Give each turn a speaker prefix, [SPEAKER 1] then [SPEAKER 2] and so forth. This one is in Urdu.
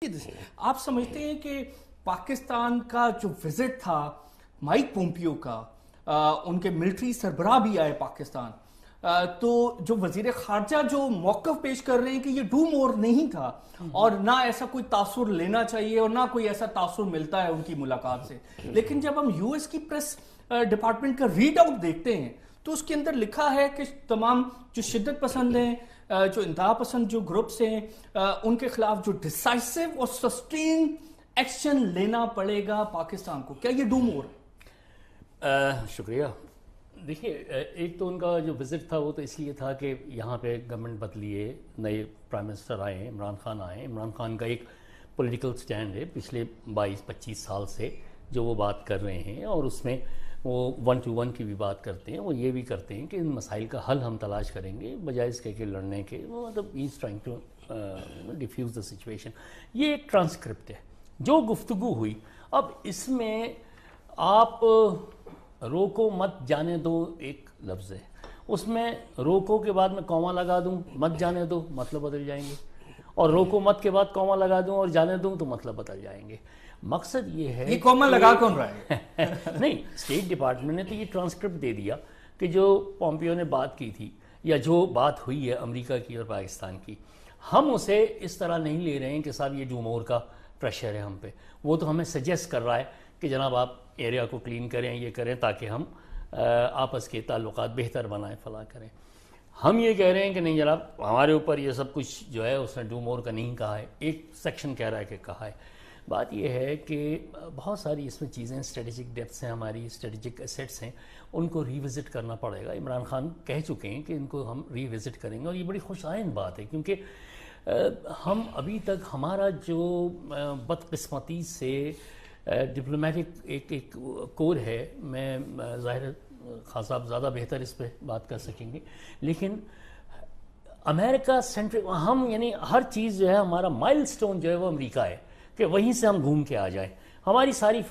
[SPEAKER 1] me this. آپ سمجھتے ہیں کہ پاکستان کا جو وزٹ تھا مائک پومپیو کا، ان کے ملٹری سربراہ بھی آئے پاکستان، تو جو وزیر خارجہ جو موقف پیش کر رہے ہیں کہ یہ ڈو مور نہیں تھا اور نہ ایسا کوئی تاثر لینا چاہیے اور نہ کوئی ایسا تاثر ملتا ہے ان کی ملاقات سے. لیکن جب ہم یو ایس کی پریس ڈپارٹمنٹ کا ریڈ آؤٹ دیکھتے ہیں تو اس کے اندر لکھا ہے کہ تمام جو شدت پسند ہیں، جو انتہا پسند جو گروپس ہیں، ان کے خلاف جو ڈیسائسو اور سسٹین ایکشن لینا پڑے گا پاکستان کو. کیا یہ ڈو مور؟
[SPEAKER 2] شکریہ. دیکھیے، ایک تو ان کا جو وزٹ تھا وہ تو اس لیے تھا کہ یہاں پہ گورنمنٹ بدلی ہے، نئے پرائم منسٹر آئے ہیں، عمران خان آئے ہیں. عمران خان کا ایک پولیٹیکل سٹینڈ ہے پچھلے 22-25 سال سے جو وہ بات کر رہے ہیں، اور اس میں وہ 1 to 1 کی بھی بات کرتے ہیں. وہ یہ بھی کرتے ہیں کہ ان مسائل کا حل ہم تلاش کریں گے بجائے اس کے لڑنے کے. وہ مطلب ہی is trying to defuse the situation. یہ ایک ٹرانسکرپٹ ہے جو گفتگو ہوئی. اب اس میں آپ روکو مت جانے دو ایک لفظ ہے، اس میں روکو کے بعد میں کوما لگا دوں، مت جانے دو، مطلب بدل جائیں گے، اور روکو مت کے بعد کوما لگا دوں اور جانے دوں تو مطلب بدل جائیں گے. مقصد یہ ہے،
[SPEAKER 1] یہ کوما لگا کون رہا ہے؟
[SPEAKER 2] نہیں، اسٹیٹ ڈپارٹمنٹ نے تو یہ ٹرانسکرپٹ دے دیا کہ جو پومپیو نے بات کی تھی یا جو بات ہوئی ہے امریکہ کی اور پاکستان کی، ہم اسے اس طرح نہیں لے رہے ہیں کہ صاحب یہ ڈو مور کا پریشر ہے ہم پہ. وہ تو ہمیں سجیسٹ کر رہا ہے کہ جناب آپ ایریا کو کلین کریں، یہ کریں تاکہ ہم آپس کے تعلقات بہتر بنائیں، فلاں کریں. ہم یہ کہہ رہے ہیں کہ نہیں جناب، ہمارے اوپر یہ سب کچھ جو ہے اس نے ڈو مور کا نہیں کہا ہے. ایک سیکشن کہہ رہا ہے کہ کہا ہے. بات یہ ہے کہ بہت ساری اس میں چیزیں، اسٹریٹجک ڈیپتھس ہیں ہماری، اسٹریٹجک ایسیٹس ہیں، ان کو ری وزٹ کرنا پڑے گا. عمران خان کہہ چکے ہیں کہ ان کو ہم ری وزٹ کریں گے، اور یہ بڑی خوش آئند بات ہے کیونکہ ہم ابھی تک ہمارا جو بدقسمتی سے ڈپلومیٹک ایک کور ہے، میں ظاہر خان صاحب زیادہ بہتر اس پہ بات کر سکیں گے، لیکن امریکہ سینٹرک ہم، یعنی ہر چیز جو ہے ہمارا مائل سٹون جو ہے وہ امریکہ ہے کہ وہیں سے ہم گھوم کے آ جائیں. ہماری ساری